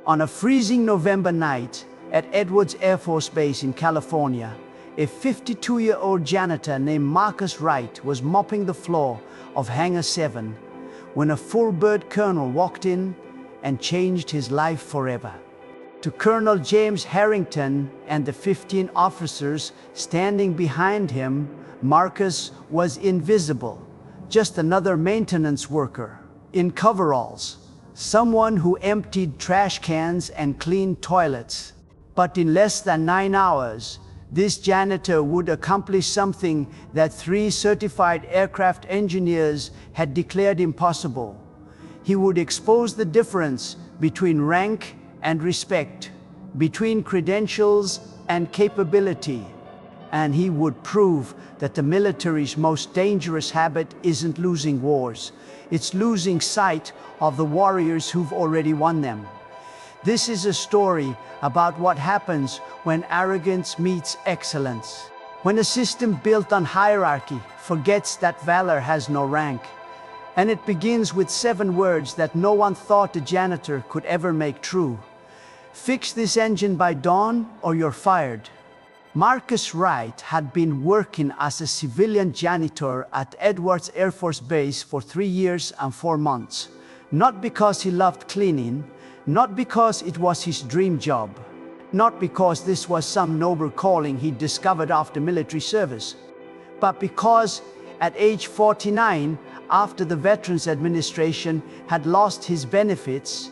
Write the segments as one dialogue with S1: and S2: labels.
S1: On a freezing November night at Edwards Air Force Base in California, a 52-year-old janitor named Marcus Wright was mopping the floor of Hangar 7 when a full-bird colonel walked in and changed his life forever. To Colonel James Harrington and the 15 officers standing behind him, Marcus was invisible, just another maintenance worker in coveralls, someone who emptied trash cans and cleaned toilets. But in less than 9 hours, this janitor would accomplish something that 3 certified aircraft engineers had declared impossible. He would expose the difference between rank and respect, between credentials and capability. And he would prove that the military's most dangerous habit isn't losing wars, it's losing sight of the warriors who've already won them. This is a story about what happens when arrogance meets excellence. When a system built on hierarchy forgets that valor has no rank. And it begins with 7 words that no one thought a janitor could ever make true. Fix this engine by dawn or you're fired. Marcus Wright had been working as a civilian janitor at Edwards Air Force Base for 3 years and 4 months. Not because he loved cleaning, not because it was his dream job, not because this was some noble calling he discovered after military service, but because at age 49, after the Veterans Administration had lost his benefits,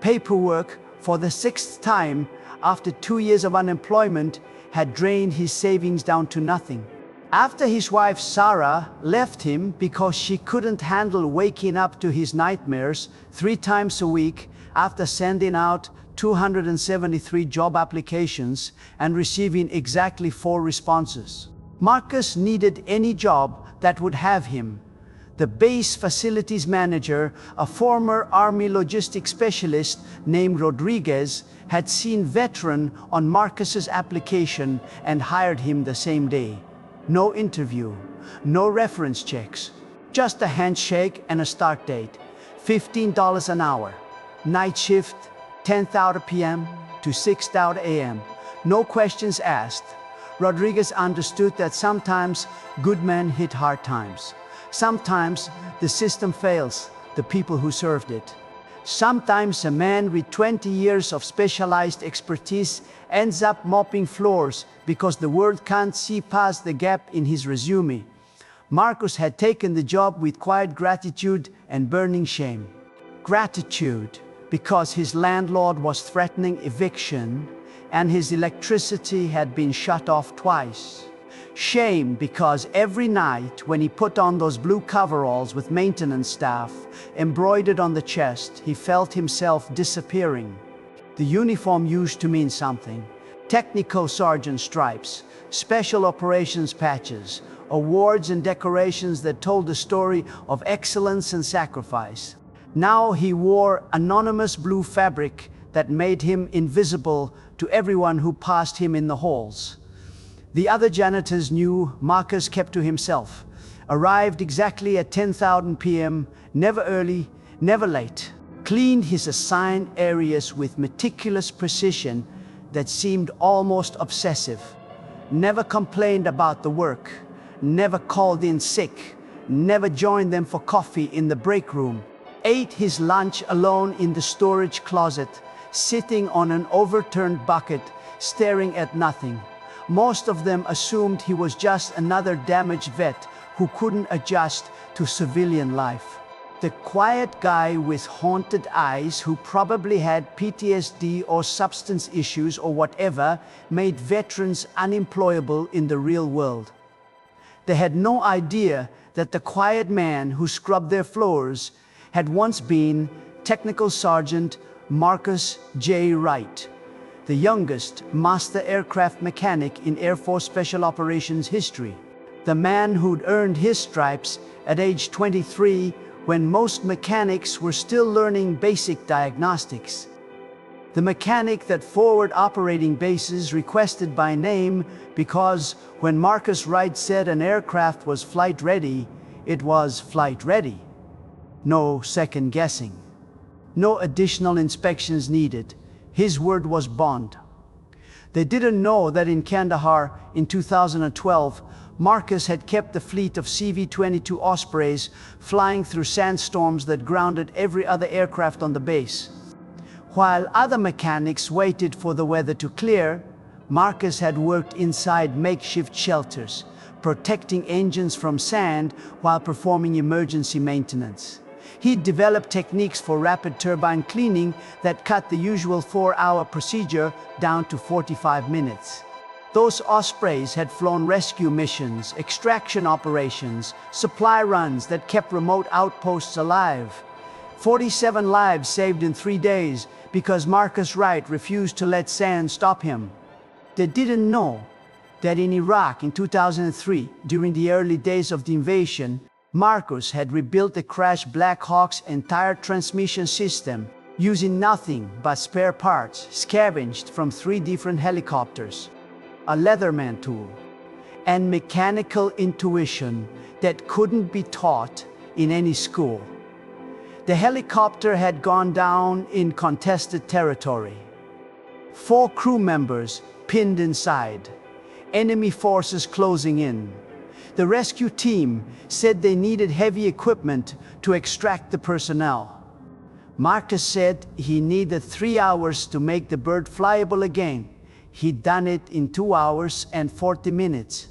S1: paperwork for the 6th time after 2 years of unemployment had drained his savings down to nothing. After his wife Sarah left him because she couldn't handle waking up to his nightmares 3 times a week after sending out 273 job applications and receiving exactly 4 responses, Marcus needed any job that would have him. The base facilities manager, a former Army logistics specialist named Rodriguez, had seen veteran on Marcus's application and hired him the same day. No interview, no reference checks, just a handshake and a start date. $15 an hour. Night shift, 10:30 p.m. to 6:30 a.m. No questions asked. Rodriguez understood that sometimes good men hit hard times. Sometimes the system fails the people who served it. Sometimes a man with 20 years of specialized expertise ends up mopping floors because the world can't see past the gap in his resume. Marcus had taken the job with quiet gratitude and burning shame. Gratitude because his landlord was threatening eviction and his electricity had been shut off twice. Shame because every night when he put on those blue coveralls with maintenance staff embroidered on the chest, he felt himself disappearing. The uniform used to mean something. Technical sergeant stripes, special operations patches, awards and decorations that told the story of excellence and sacrifice. Now he wore anonymous blue fabric that made him invisible to everyone who passed him in the halls. The other janitors knew Marcus kept to himself, arrived exactly at 10:00 p.m., never early, never late, cleaned his assigned areas with meticulous precision that seemed almost obsessive, never complained about the work, never called in sick, never joined them for coffee in the break room, ate his lunch alone in the storage closet, sitting on an overturned bucket, staring at nothing. Most of them assumed he was just another damaged vet who couldn't adjust to civilian life. The quiet guy with haunted eyes who probably had PTSD or substance issues or whatever made veterans unemployable in the real world. They had no idea that the quiet man who scrubbed their floors had once been Technical Sergeant Marcus J. Wright, the youngest master aircraft mechanic in Air Force Special Operations history. The man who'd earned his stripes at age 23 when most mechanics were still learning basic diagnostics. The mechanic that forward operating bases requested by name because when Marcus Wright said an aircraft was flight ready, it was flight ready. No second guessing. No additional inspections needed. His word was bond. They didn't know that in Kandahar in 2012, Marcus had kept the fleet of CV-22 Ospreys flying through sandstorms that grounded every other aircraft on the base. While other mechanics waited for the weather to clear, Marcus had worked inside makeshift shelters, protecting engines from sand while performing emergency maintenance. He developed techniques for rapid turbine cleaning that cut the usual 4-hour procedure down to 45 minutes. Those Ospreys had flown rescue missions, extraction operations, supply runs that kept remote outposts alive. 47 lives saved in 3 days because Marcus Wright refused to let sand stop him. They didn't know that in Iraq in 2003, during the early days of the invasion, Marcus had rebuilt the crashed Black Hawk's entire transmission system using nothing but spare parts scavenged from 3 different helicopters, a Leatherman tool, and mechanical intuition that couldn't be taught in any school. The helicopter had gone down in contested territory. 4 crew members pinned inside, enemy forces closing in. The rescue team said they needed heavy equipment to extract the personnel. Marcus said he needed 3 hours to make the bird flyable again. He'd done it in 2 hours and 40 minutes.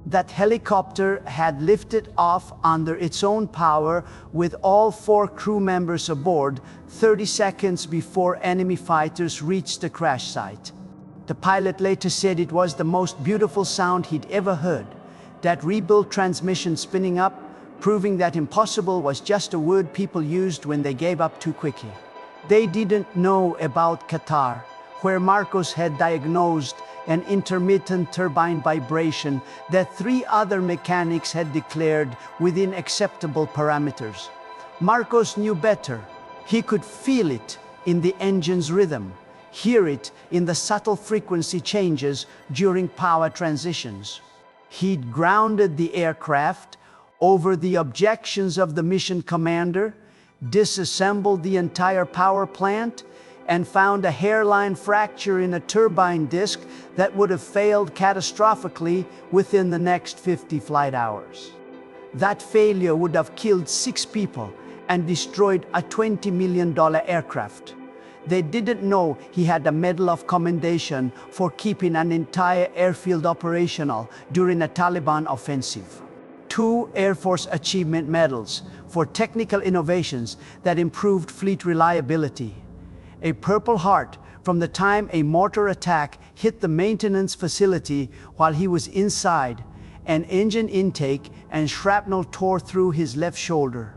S1: That helicopter had lifted off under its own power with all 4 crew members aboard 30 seconds before enemy fighters reached the crash site. The pilot later said it was the most beautiful sound he'd ever heard. That rebuilt transmission spinning up, proving that impossible was just a word people used when they gave up too quickly. They didn't know about Qatar, where Marcus had diagnosed an intermittent turbine vibration that 3 other mechanics had declared within acceptable parameters. Marcus knew better. He could feel it in the engine's rhythm, hear it in the subtle frequency changes during power transitions. He'd grounded the aircraft over the objections of the mission commander, disassembled the entire power plant, and found a hairline fracture in a turbine disc that would have failed catastrophically within the next 50 flight hours. That failure would have killed 6 people and destroyed a $20 million aircraft. They didn't know he had a Medal of Commendation for keeping an entire airfield operational during a Taliban offensive. 2 Air Force Achievement Medals for technical innovations that improved fleet reliability. A Purple Heart from the time a mortar attack hit the maintenance facility while he was inside. An engine intake and shrapnel tore through his left shoulder.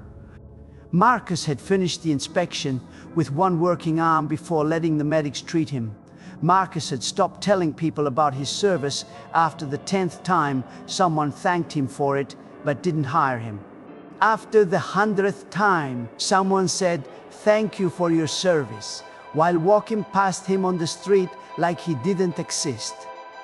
S1: Marcus had finished the inspection with 1 working arm before letting the medics treat him. Marcus had stopped telling people about his service after the 10th time someone thanked him for it but didn't hire him. After the 100th time, someone said, "Thank you for your service," while walking past him on the street like he didn't exist.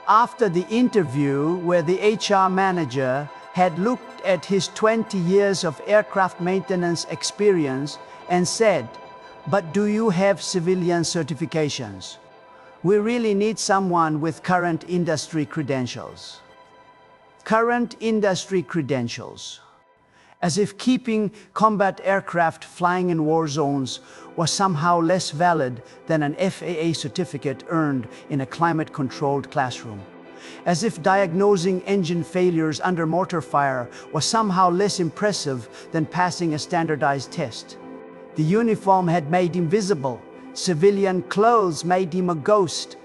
S1: After the interview, where the HR manager had looked at his 20 years of aircraft maintenance experience and said, "But do you have civilian certifications? We really need someone with current industry credentials." Current industry credentials. As if keeping combat aircraft flying in war zones was somehow less valid than an FAA certificate earned in a climate-controlled classroom. As if diagnosing engine failures under mortar fire was somehow less impressive than passing a standardized test. The uniform had made him visible. Civilian clothes made him a ghost.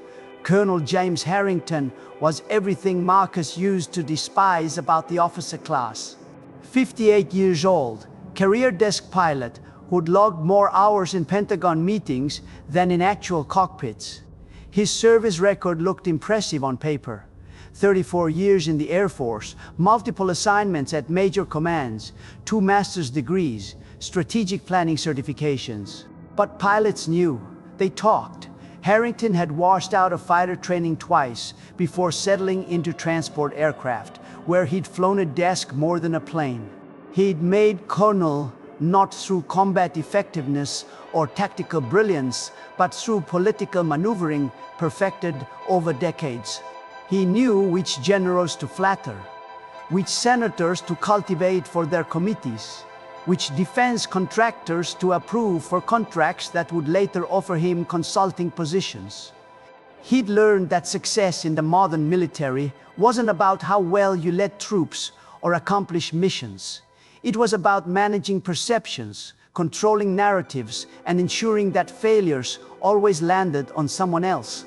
S1: Colonel James Harrington was everything Marcus used to despise about the officer class. 58 years old, career desk pilot who'd logged more hours in Pentagon meetings than in actual cockpits. His service record looked impressive on paper. 34 years in the Air Force, multiple assignments at major commands, 2 master's degrees, strategic planning certifications. But pilots knew. They talked. Harrington had washed out of fighter training twice before settling into transport aircraft, where he'd flown a desk more than a plane. He'd made colonel not through combat effectiveness or tactical brilliance, but through political maneuvering perfected over decades. He knew which generals to flatter, which senators to cultivate for their committees, which defense contractors to approve for contracts that would later offer him consulting positions. He'd learned that success in the modern military wasn't about how well you led troops or accomplished missions. It was about managing perceptions, controlling narratives, and ensuring that failures always landed on someone else.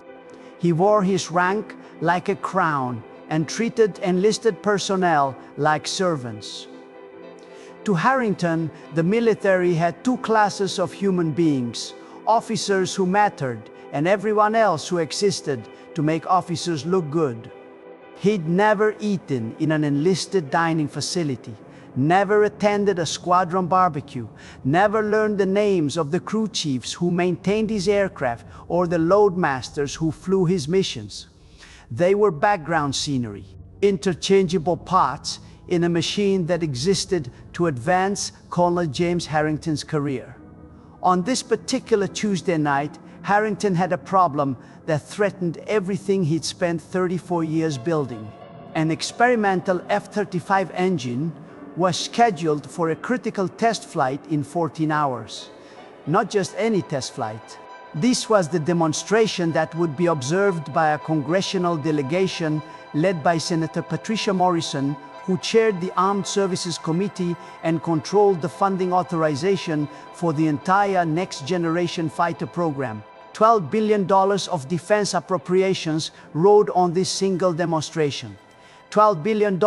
S1: He wore his rank like a crown and treated enlisted personnel like servants. To Harrington, the military had two classes of human beings: officers who mattered and everyone else who existed to make officers look good. He'd never eaten in an enlisted dining facility, never attended a squadron barbecue, never learned the names of the crew chiefs who maintained his aircraft or the loadmasters who flew his missions. They were background scenery, interchangeable parts in a machine that existed to advance Colonel James Harrington's career. On this particular Tuesday night, Harrington had a problem that threatened everything he'd spent 34 years building. An experimental F-35 engine was scheduled for a critical test flight in 14 hours. Not just any test flight. This was the demonstration that would be observed by a congressional delegation led by Senator Patricia Morrison, who chaired the Armed Services Committee and controlled the funding authorization for the entire next-generation fighter program. $12 billion of defense appropriations rode on this single demonstration. $12 billion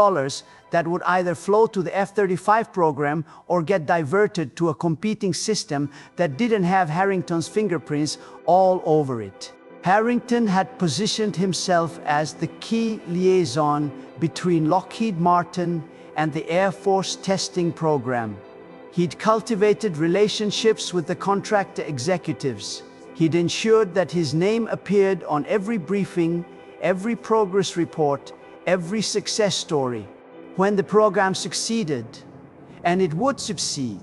S1: that would either flow to the F-35 program or get diverted to a competing system that didn't have Harrington's fingerprints all over it. Harrington had positioned himself as the key liaison between Lockheed Martin and the Air Force testing program. He'd cultivated relationships with the contractor executives. He'd ensured that his name appeared on every briefing, every progress report, every success story. When the program succeeded, and it would succeed,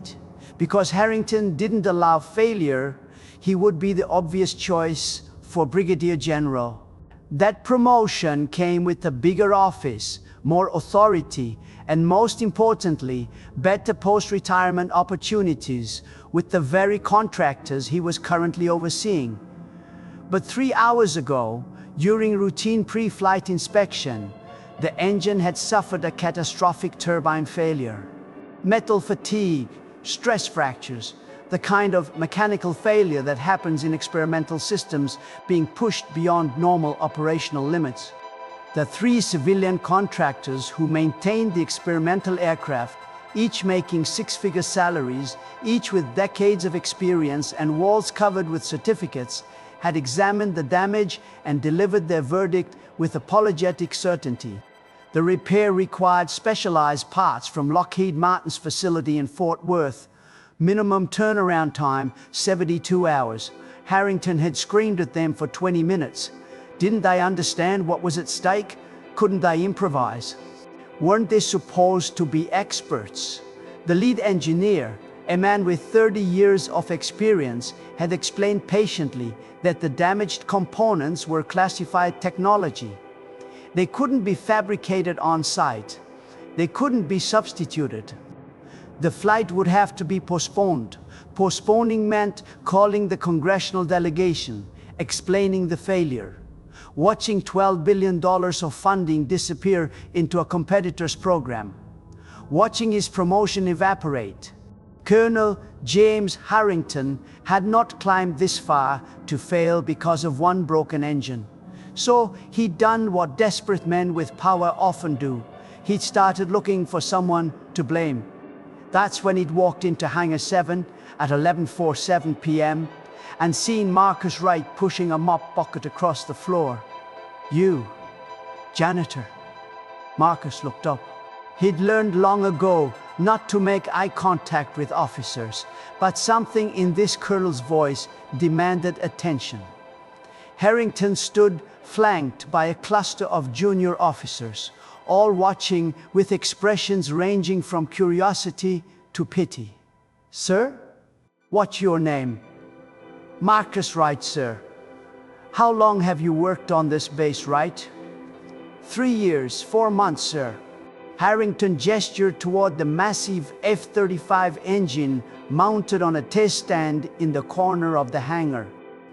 S1: because Harrington didn't allow failure, he would be the obvious choice for Brigadier General. That promotion came with a bigger office, more authority, and most importantly, better post-retirement opportunities with the very contractors he was currently overseeing. But 3 hours ago, during routine pre-flight inspection, the engine had suffered a catastrophic turbine failure. Metal fatigue, stress fractures, the kind of mechanical failure that happens in experimental systems being pushed beyond normal operational limits. The 3 civilian contractors who maintained the experimental aircraft, each making 6-figure salaries, each with decades of experience and walls covered with certificates, had examined the damage and delivered their verdict with apologetic certainty. The repair required specialized parts from Lockheed Martin's facility in Fort Worth. Minimum turnaround time, 72 hours. Harrington had screamed at them for 20 minutes. Didn't they understand what was at stake? Couldn't they improvise? Weren't they supposed to be experts? The lead engineer, a man with 30 years of experience, had explained patiently that the damaged components were classified technology. They couldn't be fabricated on site. They couldn't be substituted. The flight would have to be postponed. Postponing meant calling the congressional delegation, explaining the failure. Watching $12 billion of funding disappear into a competitor's program. Watching his promotion evaporate. Colonel James Harrington had not climbed this far to fail because of one broken engine. So he'd done what desperate men with power often do. He'd started looking for someone to blame. That's when he'd walked into Hangar 7 at 11:47 p.m. and seen Marcus Wright pushing a mop bucket across the floor. "You, janitor." Marcus looked up. He'd learned long ago not to make eye contact with officers, but something in this colonel's voice demanded attention. Harrington stood flanked by a cluster of junior officers, all watching with expressions ranging from curiosity to pity. Sir? What's your name? Marcus Wright, sir. How long have you worked on this base, Wright? 3 years, 4 months, sir. Harrington gestured toward the massive F-35 engine mounted on a test stand in the corner of the hangar.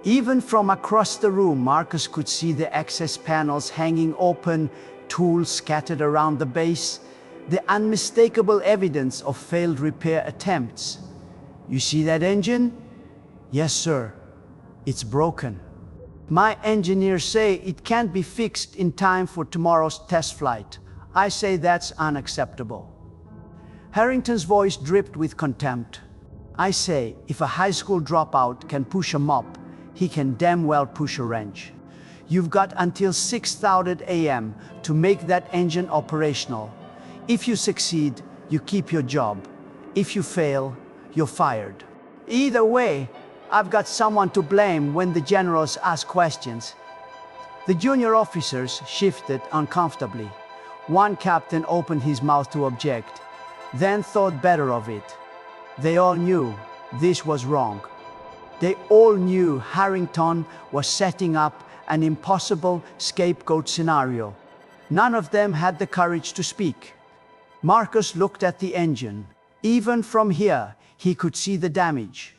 S1: Even from across the room, Marcus could see the access panels hanging open, tools scattered around the base, the unmistakable evidence of failed repair attempts. You see that engine? Yes, sir. It's broken. My engineers say it can't be fixed in time for tomorrow's test flight. I say that's unacceptable. Harrington's voice dripped with contempt. I say, if a high school dropout can push a mop, he can damn well push a wrench. You've got until 6:00 a.m. to make that engine operational. If you succeed, you keep your job. If you fail, you're fired. Either way, I've got someone to blame when the generals ask questions. The junior officers shifted uncomfortably. One captain opened his mouth to object, then thought better of it. They all knew this was wrong. They all knew Harrington was setting up an impossible scapegoat scenario. None of them had the courage to speak. Marcus looked at the engine. Even from here, he could see the damage.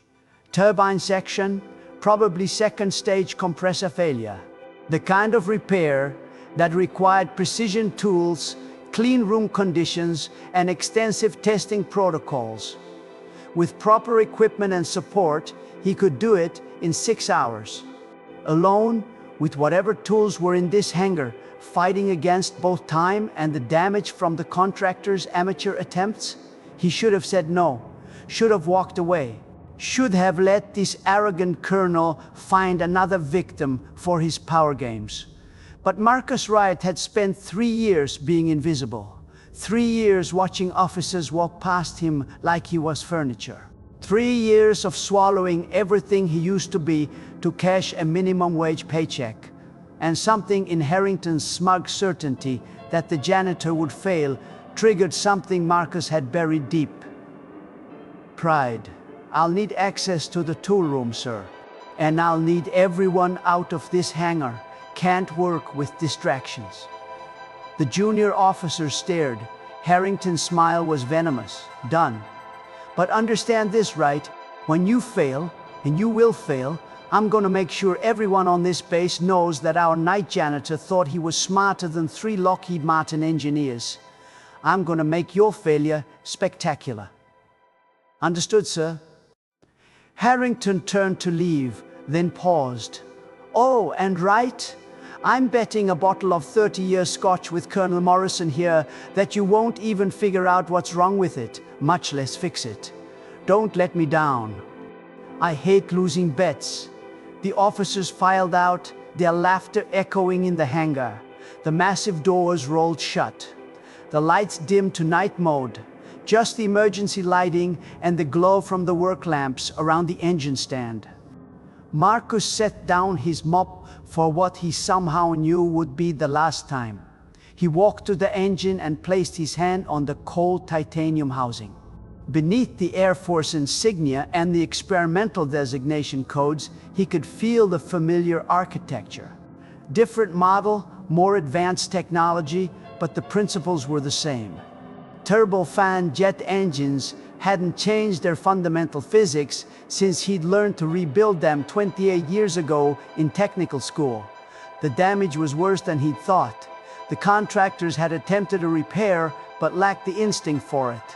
S1: Turbine section, probably second stage compressor failure. The kind of repair that required precision tools, clean room conditions, and extensive testing protocols. With proper equipment and support, he could do it in 6 hours. Alone, with whatever tools were in this hangar, fighting against both time and the damage from the contractor's amateur attempts, he should have said no, should have walked away, should have let this arrogant colonel find another victim for his power games. But Marcus Wright had spent 3 years being invisible, 3 years watching officers walk past him like he was furniture, 3 years of swallowing everything he used to be to cash a minimum wage paycheck, and something in Harrington's smug certainty that the janitor would fail triggered something Marcus had buried deep. Pride. I'll need access to the tool room, sir, and I'll need everyone out of this hangar. Can't work with distractions. The junior officer stared. Harrington's smile was venomous. Done. But understand this, Wright. When you fail, and you will fail, I'm gonna make sure everyone on this base knows that our night janitor thought he was smarter than 3 Lockheed Martin engineers. I'm gonna make your failure spectacular. Understood, sir? Harrington turned to leave, then paused. Oh, and Wright, I'm betting a bottle of 30-year scotch with Colonel Morrison here that you won't even figure out what's wrong with it, much less fix it. Don't let me down. I hate losing bets. The officers filed out, their laughter echoing in the hangar. The massive doors rolled shut. The lights dimmed to night mode. Just the emergency lighting and the glow from the work lamps around the engine stand. Marcus set down his mop for what he somehow knew would be the last time. He walked to the engine and placed his hand on the cold titanium housing. Beneath the Air Force insignia and the experimental designation codes, he could feel the familiar architecture. Different model, more advanced technology, but the principles were the same. Turbofan jet engines hadn't changed their fundamental physics since he'd learned to rebuild them 28 years ago in technical school. The damage was worse than he'd thought. The contractors had attempted a repair but lacked the instinct for it.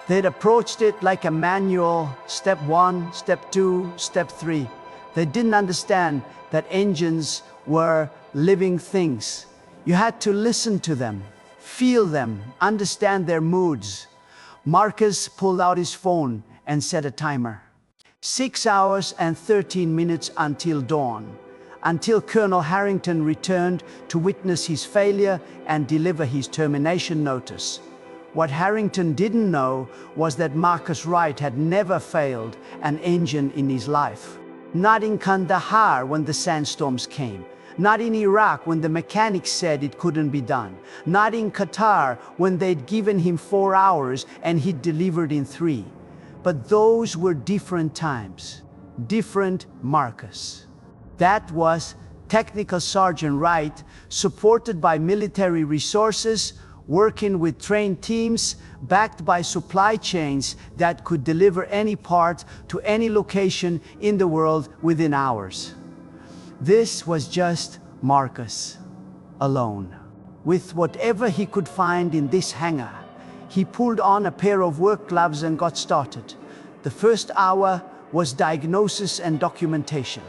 S1: They'd approached it like a manual, step 1, step 2, step 3. They didn't understand that engines were living things. You had to listen to them, feel them, understand their moods. Marcus pulled out his phone and set a timer. 6 hours and 13 minutes until dawn, until Colonel Harrington returned to witness his failure and deliver his termination notice. What Harrington didn't know was that Marcus Wright had never failed an engine in his life. Not in Kandahar when the sandstorms came. Not in Iraq when the mechanics said it couldn't be done. Not in Qatar when they'd given him 4 hours and he'd delivered in 3. But those were different times, different Marcus. That was Technical Sergeant Wright, supported by military resources, working with trained teams, backed by supply chains that could deliver any part to any location in the world within hours. This was just Marcus, alone. With whatever he could find in this hangar, he pulled on a pair of work gloves and got started. The first hour was diagnosis and documentation.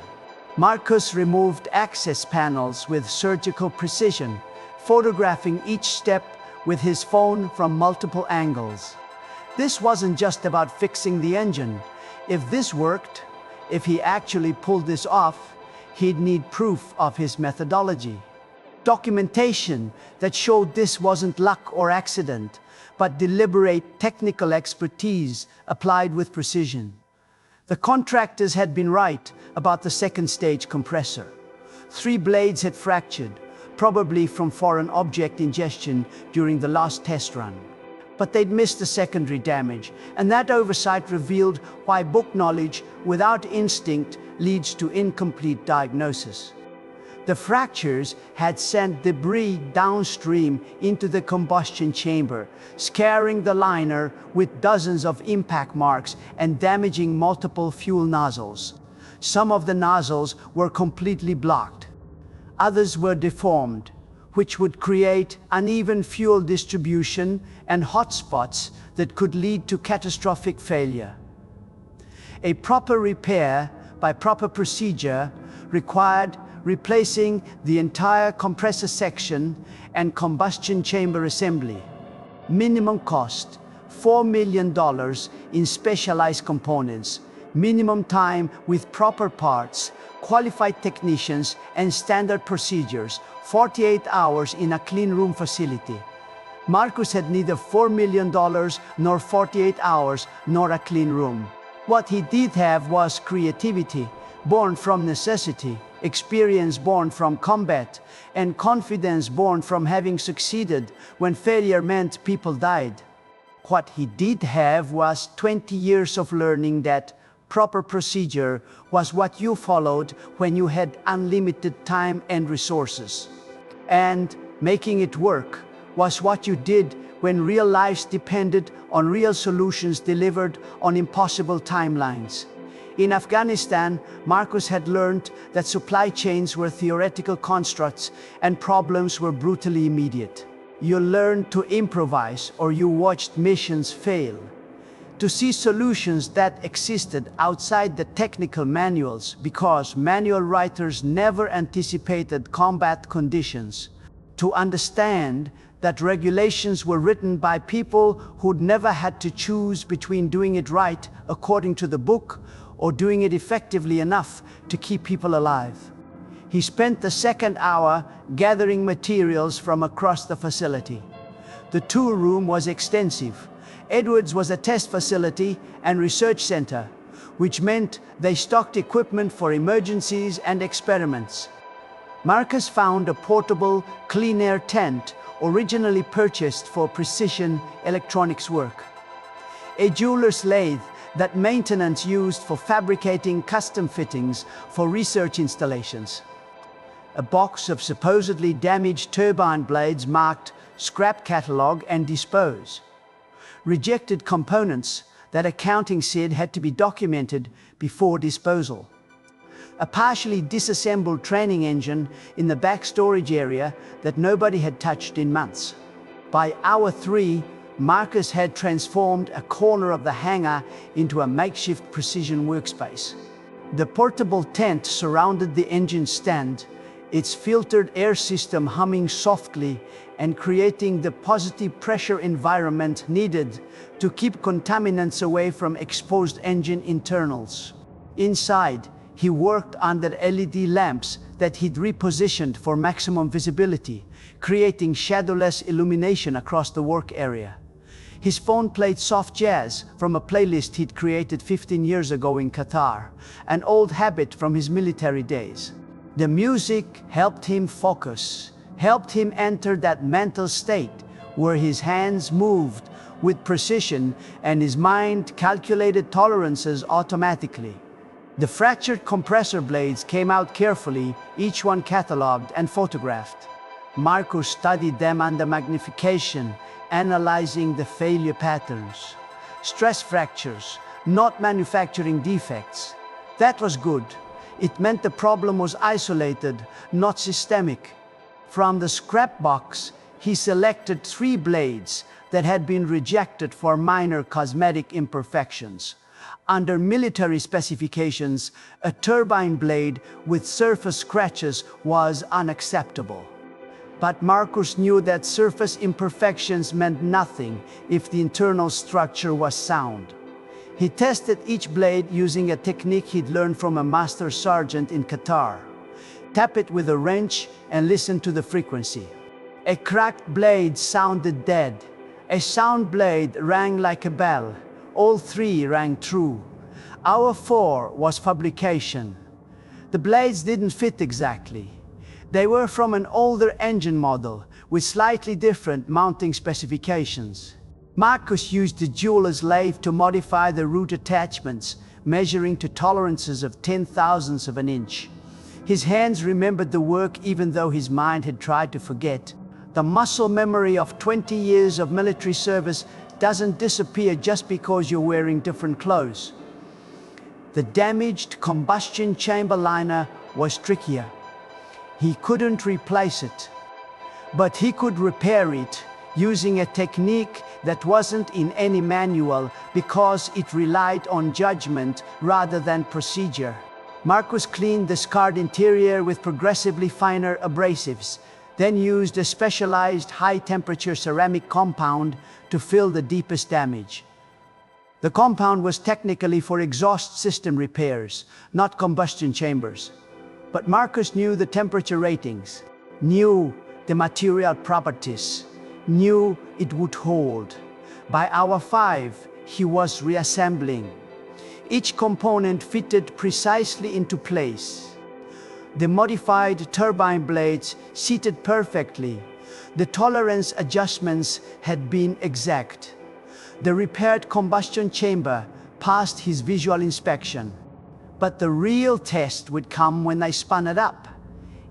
S1: Marcus removed access panels with surgical precision, photographing each step with his phone from multiple angles. This wasn't just about fixing the engine. If this worked, if he actually pulled this off, he'd need proof of his methodology. Documentation that showed this wasn't luck or accident, but deliberate technical expertise applied with precision. The contractors had been right about the second stage compressor. 3 blades had fractured, probably from foreign object ingestion during the last test run. But they'd missed the secondary damage, and that oversight revealed why book knowledge without instinct leads to incomplete diagnosis. The fractures had sent debris downstream into the combustion chamber, scarring the liner with dozens of impact marks and damaging multiple fuel nozzles. Some of the nozzles were completely blocked. Others were deformed, which would create uneven fuel distribution and hotspots that could lead to catastrophic failure. A proper repair by proper procedure required replacing the entire compressor section and combustion chamber assembly. Minimum cost, $4 million in specialized components. Minimum time with proper parts, qualified technicians, and standard procedures, 48 hours in a clean room facility. Marcus had neither $4 million, nor 48 hours, nor a clean room. What he did have was creativity, born from necessity, experience born from combat, and confidence born from having succeeded when failure meant people died. What he did have was 20 years of learning that proper procedure was what you followed when you had unlimited time and resources. And making it work was what you did when real lives depended on real solutions delivered on impossible timelines. In Afghanistan, Marcus had learned that supply chains were theoretical constructs and problems were brutally immediate. You learned to improvise, or you watched missions fail. To see solutions that existed outside the technical manuals because manual writers never anticipated combat conditions. To understand that regulations were written by people who'd never had to choose between doing it right according to the book or doing it effectively enough to keep people alive. He spent the second hour gathering materials from across the facility. The tool room was extensive. Edwards was a test facility and research center, which meant they stocked equipment for emergencies and experiments. Marcus found a portable, clean air tent originally purchased for precision electronics work. A jeweler's lathe that maintenance used for fabricating custom fittings for research installations. A box of supposedly damaged turbine blades marked scrap catalog and dispose. Rejected components that accounting said had to be documented before disposal. A partially disassembled training engine in the back storage area that nobody had touched in months. By hour 3, Marcus had transformed a corner of the hangar into a makeshift precision workspace. The portable tent surrounded the engine stand, its filtered air system humming softly and creating the positive pressure environment needed to keep contaminants away from exposed engine internals. Inside, he worked under LED lamps that he'd repositioned for maximum visibility, creating shadowless illumination across the work area. His phone played soft jazz from a playlist he'd created 15 years ago in Qatar, an old habit from his military days. The music helped him focus, helped him enter that mental state where his hands moved with precision, and his mind calculated tolerances automatically. The fractured compressor blades came out carefully, each one catalogued and photographed. Marcus studied them under magnification, analyzing the failure patterns. Stress fractures, not manufacturing defects. That was good. It meant the problem was isolated, not systemic. From the scrap box, he selected 3 blades that had been rejected for minor cosmetic imperfections. Under military specifications, a turbine blade with surface scratches was unacceptable. But Marcus knew that surface imperfections meant nothing if the internal structure was sound. He tested each blade using a technique he'd learned from a master sergeant in Qatar. Tap it with a wrench and listen to the frequency. A cracked blade sounded dead. A sound blade rang like a bell. All 3 rang true. Our 4 was fabrication. The blades didn't fit exactly. They were from an older engine model with slightly different mounting specifications. Marcus used the jeweler's lathe to modify the root attachments, measuring to tolerances of 10,000ths of an inch. His hands remembered the work even though his mind had tried to forget. The muscle memory of 20 years of military service doesn't disappear just because you're wearing different clothes. The damaged combustion chamber liner was trickier. He couldn't replace it, but he could repair it using a technique that wasn't in any manual because it relied on judgment rather than procedure. Marcus cleaned the scarred interior with progressively finer abrasives, then used a specialized high-temperature ceramic compound to fill the deepest damage. The compound was technically for exhaust system repairs, not combustion chambers. But Marcus knew the temperature ratings, knew the material properties, knew it would hold. By hour 5, he was reassembling. Each component fitted precisely into place. The modified turbine blades seated perfectly. The tolerance adjustments had been exact. The repaired combustion chamber passed his visual inspection. But the real test would come when they spun it up.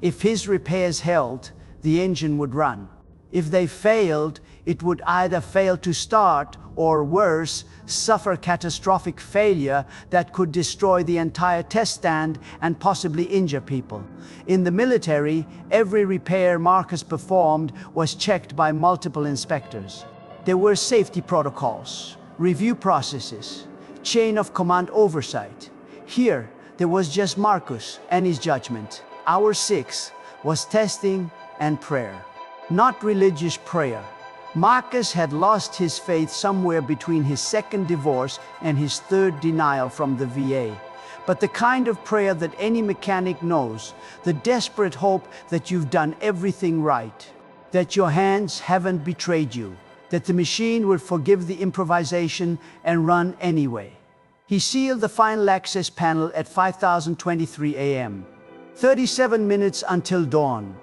S1: If his repairs held, the engine would run. If they failed, it would either fail to start or, worse, suffer catastrophic failure that could destroy the entire test stand and possibly injure people. In the military, every repair Marcus performed was checked by multiple inspectors. There were safety protocols, review processes, chain of command oversight. Here, there was just Marcus and his judgment. Hour 6 was testing and prayer. Not religious prayer. Marcus had lost his faith somewhere between his second divorce and his third denial from the VA. But the kind of prayer that any mechanic knows, the desperate hope that you've done everything right, that your hands haven't betrayed you, that the machine would forgive the improvisation and run anyway. He sealed the final access panel at 5023 a.m. 37 minutes until dawn,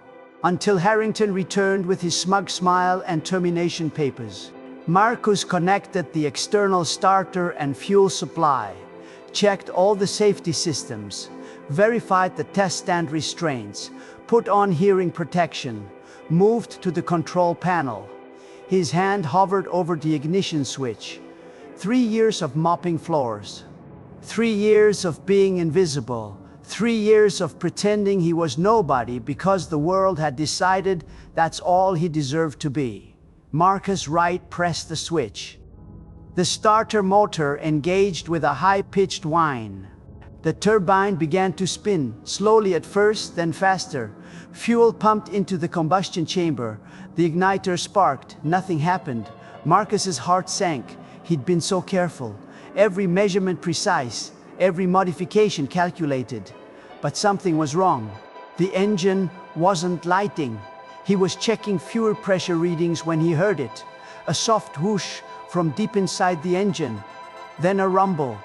S1: until Harrington returned with his smug smile and termination papers. Marcus connected the external starter and fuel supply, checked all the safety systems, verified the test stand restraints, put on hearing protection, moved to the control panel. His hand hovered over the ignition switch. 3 years of mopping floors. 3 years of being invisible. 3 years of pretending he was nobody because the world had decided that's all he deserved to be. Marcus Wright pressed the switch. The starter motor engaged with a high-pitched whine. The turbine began to spin, slowly at first, then faster. Fuel pumped into the combustion chamber. The igniter sparked. Nothing happened. Marcus's heart sank. He'd been so careful. Every measurement precise. Every modification calculated. But something was wrong. The engine wasn't lighting. He was checking fuel pressure readings when he heard it. A soft whoosh from deep inside the engine. Then a rumble.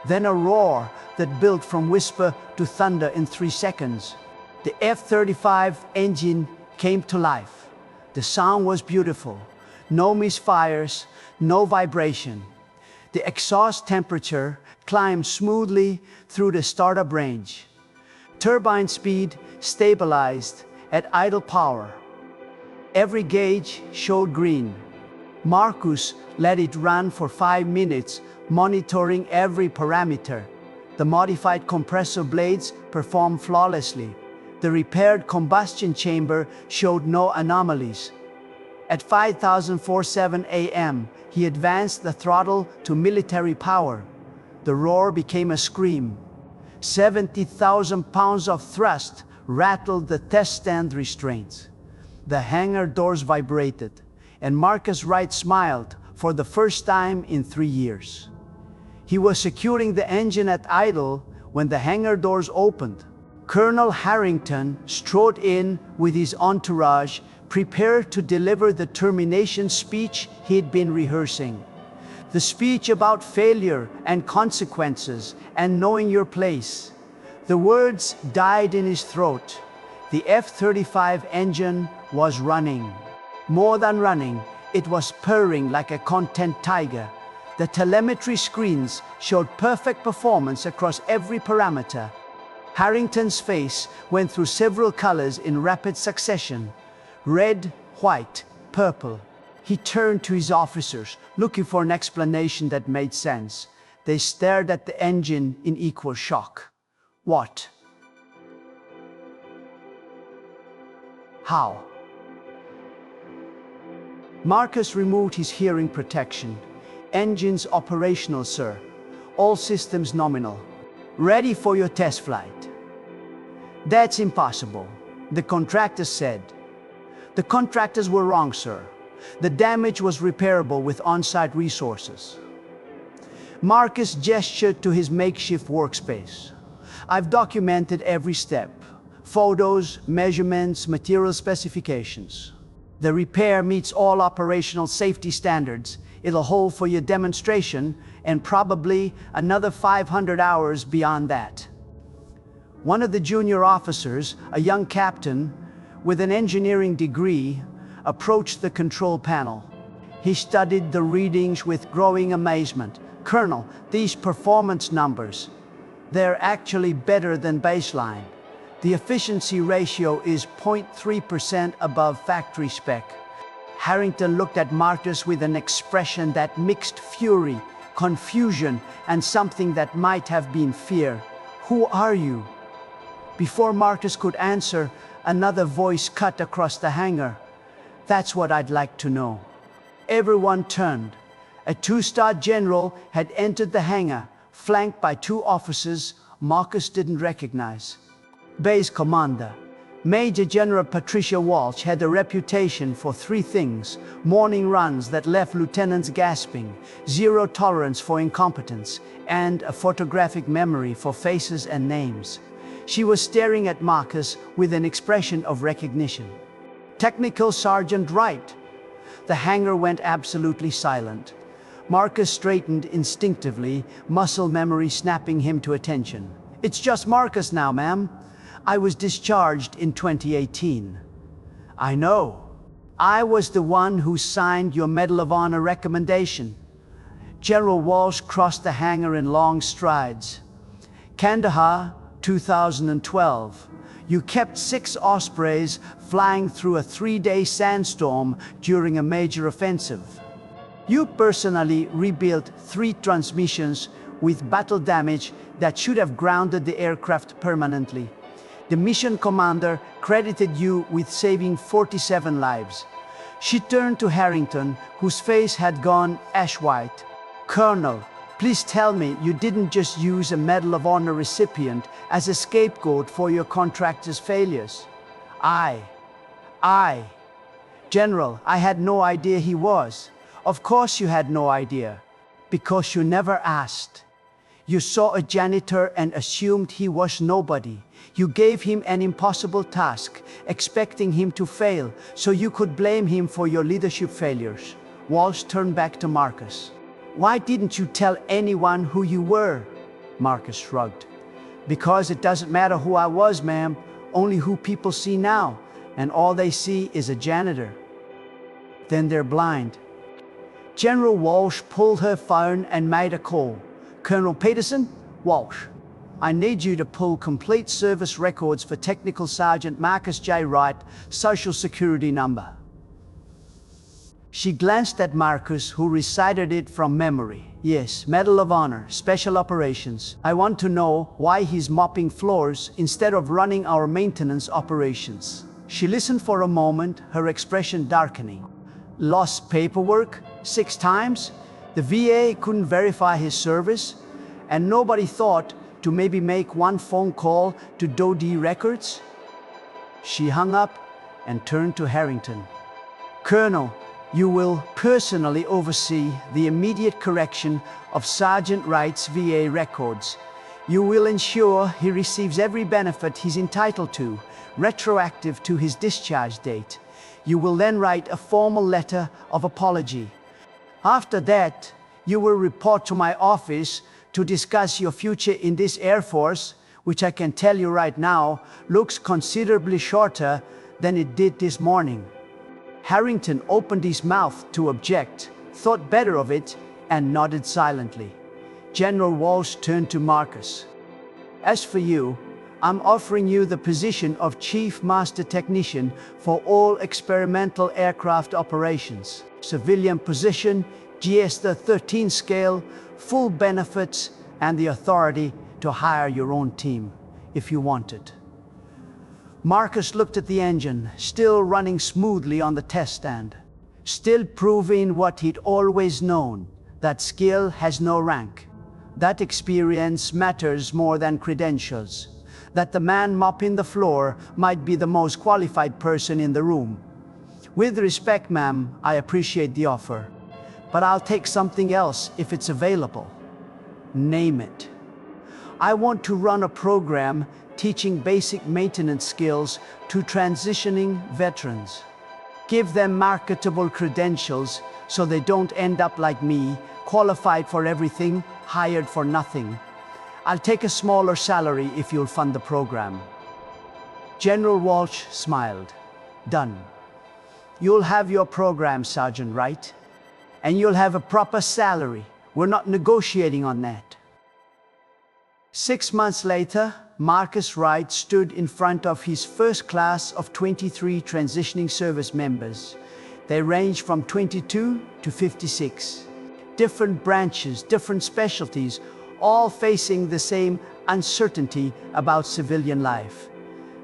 S1: Then a roar that built from whisper to thunder in 3 seconds. The F-35 engine came to life. The sound was beautiful. No misfires, no vibration. The exhaust temperature climbed smoothly through the startup range. Turbine speed stabilized at idle power. Every gauge showed green. Marcus let it run for 5 minutes, monitoring every parameter. The modified compressor blades performed flawlessly. The repaired combustion chamber showed no anomalies. At 5:47 a.m., he advanced the throttle to military power. The roar became a scream. 70,000 pounds of thrust rattled the test stand restraints. The hangar doors vibrated, and Marcus Wright smiled for the first time in 3 years. He was securing the engine at idle when the hangar doors opened. Colonel Harrington strode in with his entourage, prepared to deliver the termination speech he'd been rehearsing. The speech about failure and consequences and knowing your place. The words died in his throat. The F-35 engine was running. More than running, it was purring like a content tiger. The telemetry screens showed perfect performance across every parameter. Harrington's face went through several colors in rapid succession: red, white, purple. He turned to his officers, looking for an explanation that made sense. They stared at the engine in equal shock. What? How? Marcus removed his hearing protection. Engines operational, sir. All systems nominal. Ready for your test flight. That's impossible, the contractor said. The contractors were wrong, sir. The damage was repairable with on-site resources. Marcus gestured to his makeshift workspace. I've documented every step. Photos, measurements, material specifications. The repair meets all operational safety standards. It'll hold for your demonstration and probably another 500 hours beyond that. One of the junior officers, a young captain with an engineering degree, approached the control panel. He studied the readings with growing amazement. Colonel, these performance numbers, they're actually better than baseline. The efficiency ratio is 0.3% above factory spec. Harrington looked at Marcus with an expression that mixed fury, confusion, and something that might have been fear. Who are you? Before Marcus could answer, another voice cut across the hangar. That's what I'd like to know. Everyone turned. A 2-star general had entered the hangar, flanked by 2 officers Marcus didn't recognize. Base commander, Major General Patricia Walsh, had a reputation for 3 things: morning runs that left lieutenants gasping, zero tolerance for incompetence, and a photographic memory for faces and names. She was staring at Marcus with an expression of recognition. Technical Sergeant Wright. The hangar went absolutely silent. Marcus straightened instinctively, muscle memory snapping him to attention. It's just Marcus now, ma'am. I was discharged in 2018. I know. I was the one who signed your Medal of Honor recommendation. General Walsh crossed the hangar in long strides. Kandahar, 2012. You kept 6 Ospreys flying through a 3-day sandstorm during a major offensive. You personally rebuilt 3 transmissions with battle damage that should have grounded the aircraft permanently. The mission commander credited you with saving 47 lives. She turned to Harrington, whose face had gone ash white. Colonel, please tell me you didn't just use a Medal of Honor recipient as a scapegoat for your contractor's failures. General, I had no idea he was. Of course you had no idea, because you never asked. You saw a janitor and assumed he was nobody. You gave him an impossible task, expecting him to fail, so you could blame him for your leadership failures. Walsh turned back to Marcus. Why didn't you tell anyone who you were? Marcus shrugged. Because it doesn't matter who I was, ma'am, only who people see now, and all they see is a janitor. then they're blind. General Walsh pulled her phone and made a call. Colonel Peterson, Walsh. I need you to pull complete service records for Technical Sergeant Marcus J. Wright, Social Security number. She glanced at Marcus, who recited it from memory. Yes, Medal of Honor, Special Operations. I want to know why he's mopping floors instead of running our maintenance operations. She listened for a moment, her expression darkening. Lost paperwork 6 times? The VA couldn't verify his service? And nobody thought to maybe make one phone call to DoD records? She hung up and turned to Harrington. Colonel, you will personally oversee the immediate correction of Sergeant Wright's VA records. You will ensure he receives every benefit he's entitled to, retroactive to his discharge date. You will then write a formal letter of apology. After that, you will report to my office to discuss your future in this Air Force, which I can tell you right now, looks considerably shorter than it did this morning. Harrington opened his mouth to object, thought better of it, and nodded silently. General Walsh turned to Marcus. As for you, I'm offering you the position of Chief Master Technician for all experimental aircraft operations. Civilian position, GS-13 scale, full benefits, and the authority to hire your own team, if you want it. Marcus looked at the engine, still running smoothly on the test stand, still proving what he'd always known, that skill has no rank, that experience matters more than credentials, that the man mopping the floor might be the most qualified person in the room. With respect, ma'am, I appreciate the offer, but I'll take something else if it's available. Name it. I want to run a program teaching basic maintenance skills to transitioning veterans. Give them marketable credentials so they don't end up like me, qualified for everything, hired for nothing. I'll take a smaller salary if you'll fund the program. General Walsh smiled. Done. You'll have your program, Sergeant Wright, and you'll have a proper salary. We're not negotiating on that. 6 months later, Marcus Wright stood in front of his first class of 23 transitioning service members. They ranged from 22 to 56. Different branches, different specialties, all facing the same uncertainty about civilian life.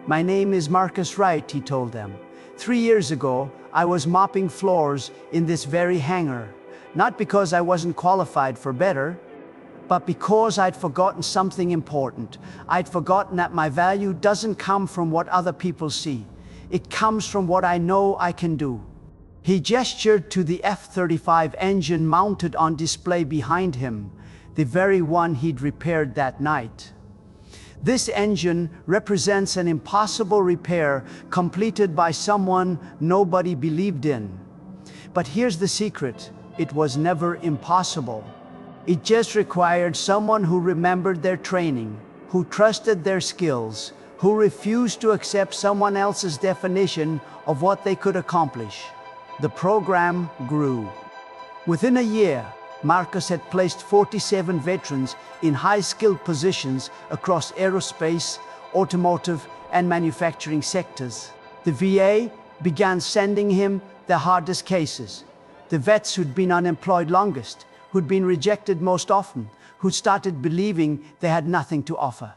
S1: My name is Marcus Wright, he told them. 3 years ago, I was mopping floors in this very hangar, not because I wasn't qualified for better, but because I'd forgotten something important. I'd forgotten that my value doesn't come from what other people see. It comes from what I know I can do. He gestured to the F-35 engine mounted on display behind him, the very one he'd repaired that night. This engine represents an impossible repair completed by someone nobody believed in. But here's the secret: it was never impossible. It just required someone who remembered their training, who trusted their skills, who refused to accept someone else's definition of what they could accomplish. The program grew. Within a year, Marcus had placed 47 veterans in high-skilled positions across aerospace, automotive, and manufacturing sectors. The VA began sending him the hardest cases, the vets who'd been unemployed longest, who'd been rejected most often, who started believing they had nothing to offer.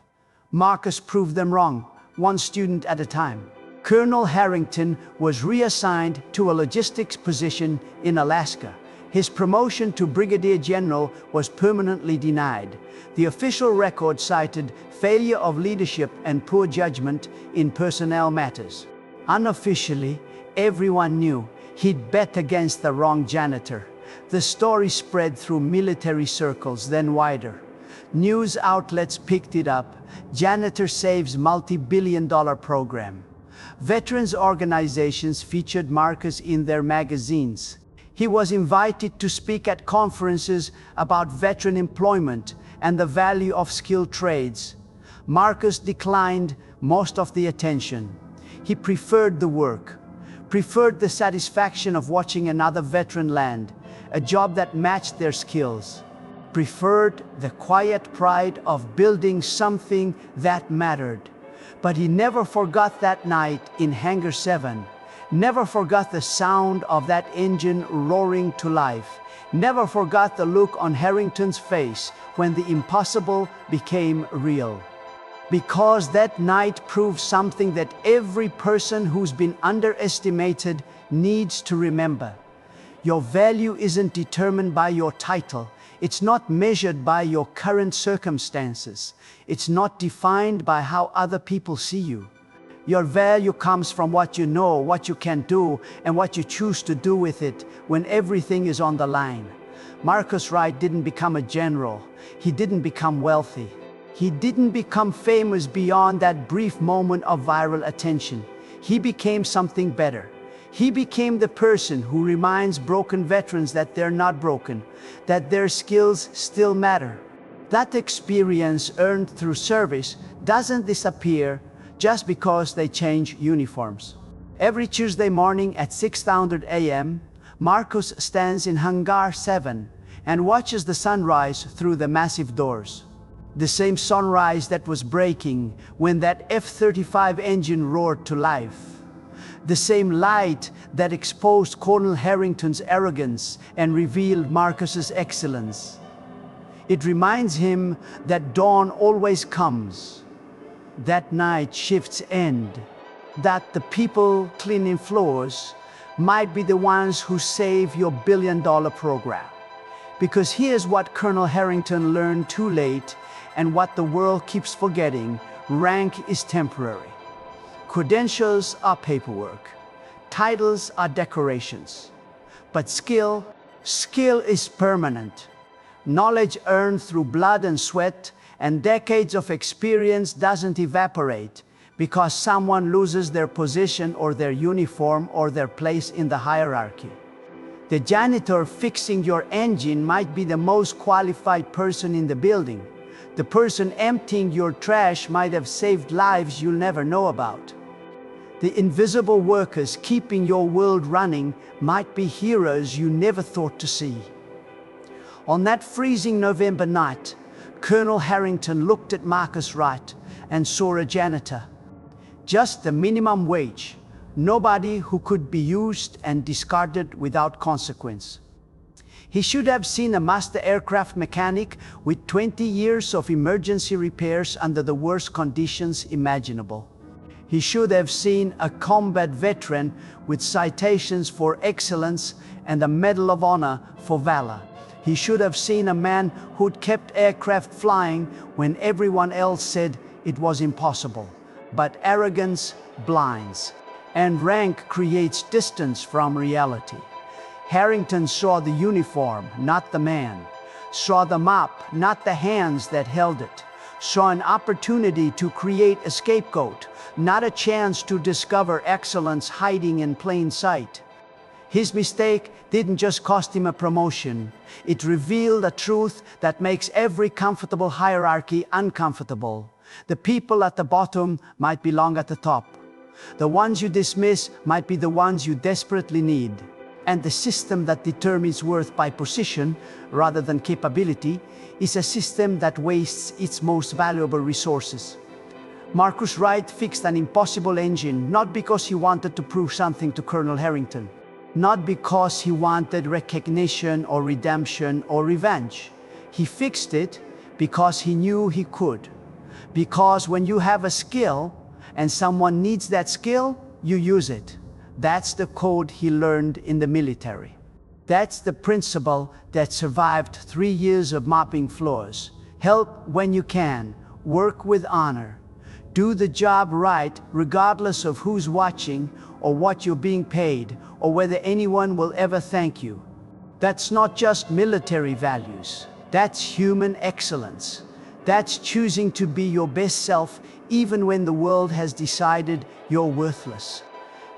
S1: Marcus proved them wrong, one student at a time. Colonel Harrington was reassigned to a logistics position in Alaska. His promotion to Brigadier General was permanently denied. The official record cited failure of leadership and poor judgment in personnel matters. Unofficially, everyone knew he'd bet against the wrong janitor. The story spread through military circles, then wider. News outlets picked it up. Janitor saves multi-billion-dollar program. Veterans organizations featured Marcus in their magazines. He was invited to speak at conferences about veteran employment and the value of skilled trades. Marcus declined most of the attention. He preferred the work. preferred the satisfaction of watching another veteran land, a job that matched their skills, preferred the quiet pride of building something that mattered. But he never forgot that night in Hangar 7, never forgot the sound of that engine roaring to life, never forgot the look on Harrington's face when the impossible became real. Because that night proved something that every person who's been underestimated needs to remember. Your value isn't determined by your title. It's not measured by your current circumstances. It's not defined by how other people see you. Your value comes from what you know, what you can do, and what you choose to do with it when everything is on the line. Marcus Wright didn't become a general. He didn't become wealthy. He didn't become famous beyond that brief moment of viral attention. He became something better. He became the person who reminds broken veterans that they're not broken, that their skills still matter. That experience earned through service doesn't disappear just because they change uniforms. Every Tuesday morning at 6:00 a.m., Marcus stands in Hangar 7 and watches the sunrise through the massive doors. The same sunrise that was breaking when that F-35 engine roared to life. The same light that exposed Colonel Harrington's arrogance and revealed Marcus's excellence. It reminds him that dawn always comes, that night shifts end, that the people cleaning floors might be the ones who save your billion-dollar program. Because here's what Colonel Harrington learned too late, and what the world keeps forgetting: rank is temporary. Credentials are paperwork. Titles are decorations. But skill is permanent. Knowledge earned through blood and sweat and decades of experience doesn't evaporate because someone loses their position or their uniform or their place in the hierarchy. The janitor fixing your engine might be the most qualified person in the building. The person emptying your trash might have saved lives you'll never know about. The invisible workers keeping your world running might be heroes you never thought to see. On that freezing November night, Colonel Harrington looked at Marcus Wright and saw a janitor. Just the minimum wage, nobody who could be used and discarded without consequence. He should have seen a master aircraft mechanic with 20 years of emergency repairs under the worst conditions imaginable. He should have seen a combat veteran with citations for excellence and a Medal of Honor for valor. He should have seen a man who'd kept aircraft flying when everyone else said it was impossible. But arrogance blinds, and rank creates distance from reality. Harrington saw the uniform, not the man, saw the map, not the hands that held it, saw an opportunity to create a scapegoat, not a chance to discover excellence hiding in plain sight. His mistake didn't just cost him a promotion, it revealed a truth that makes every comfortable hierarchy uncomfortable. The people at the bottom might belong at the top. The ones you dismiss might be the ones you desperately need. And the system that determines worth by position rather than capability is a system that wastes its most valuable resources. Marcus Wright fixed an impossible engine not because he wanted to prove something to Colonel Harrington, not because he wanted recognition or redemption or revenge. He fixed it because he knew he could. Because when you have a skill and someone needs that skill, you use it. That's the code he learned in the military. That's the principle that survived 3 years of mopping floors. Help when you can, work with honor. Do the job right regardless of who's watching or what you're being paid or whether anyone will ever thank you. That's not just military values. That's human excellence. That's choosing to be your best self even when the world has decided you're worthless.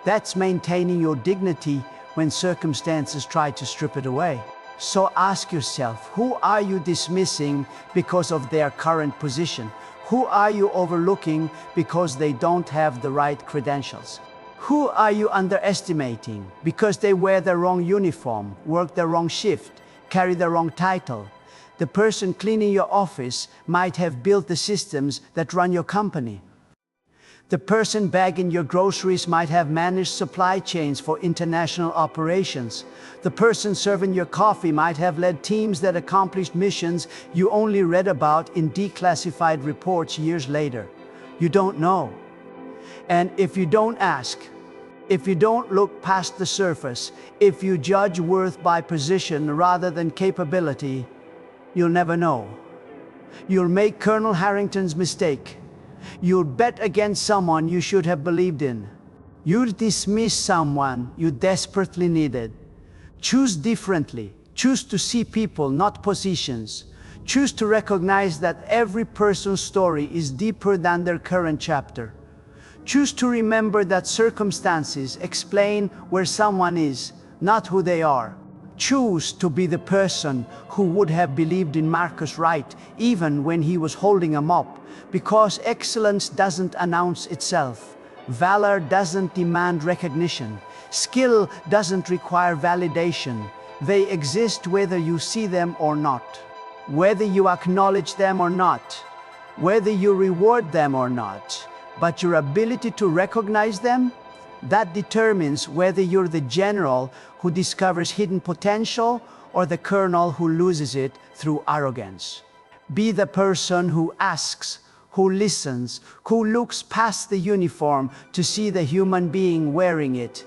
S1: That's maintaining your dignity when circumstances try to strip it away. So ask yourself, who are you dismissing because of their current position? Who are you overlooking because they don't have the right credentials? Who are you underestimating because they wear the wrong uniform, work the wrong shift, carry the wrong title? The person cleaning your office might have built the systems that run your company. The person bagging your groceries might have managed supply chains for international operations. The person serving your coffee might have led teams that accomplished missions you only read about in declassified reports years later. You don't know. And if you don't ask, if you don't look past the surface, if you judge worth by position rather than capability, you'll never know. You'll make Colonel Harrington's mistake. You'll bet against someone you should have believed in. You'll dismiss someone you desperately needed. Choose differently. Choose to see people, not positions. Choose to recognize that every person's story is deeper than their current chapter. Choose to remember that circumstances explain where someone is, not who they are. Choose to be the person who would have believed in Marcus Wright even when he was holding a mop, because excellence doesn't announce itself. Valor doesn't demand recognition. Skill doesn't require validation. They exist whether you see them or not, whether you acknowledge them or not, whether you reward them or not. But your ability to recognize them, that determines whether you're the general who discovers hidden potential or the colonel who loses it through arrogance. Be the person who asks, who listens, who looks past the uniform to see the human being wearing it.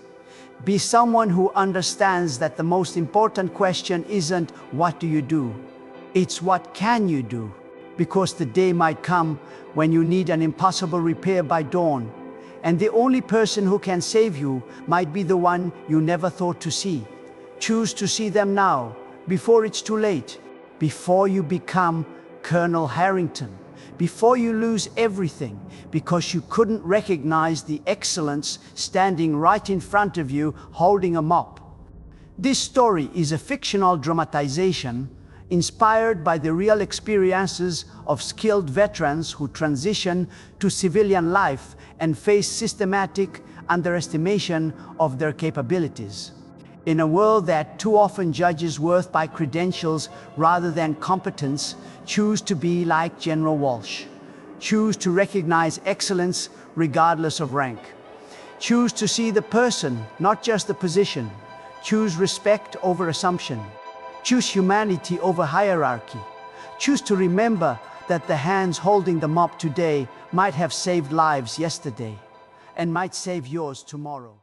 S1: Be someone who understands that the most important question isn't what do you do? It's what can you do? Because the day might come when you need an impossible repair by dawn, and the only person who can save you might be the one you never thought to see. Choose to see them now, before it's too late, before you become Colonel Harrington, before you lose everything because you couldn't recognize the excellence standing right in front of you holding a mop. This story is a fictional dramatization inspired by the real experiences of skilled veterans who transition to civilian life and face systematic underestimation of their capabilities. In a world that too often judges worth by credentials rather than competence, choose to be like General Walsh. Choose to recognize excellence regardless of rank. Choose to see the person, not just the position. Choose respect over assumption. Choose humanity over hierarchy. Choose to remember that the hands holding the mop today might have saved lives yesterday and might save yours tomorrow.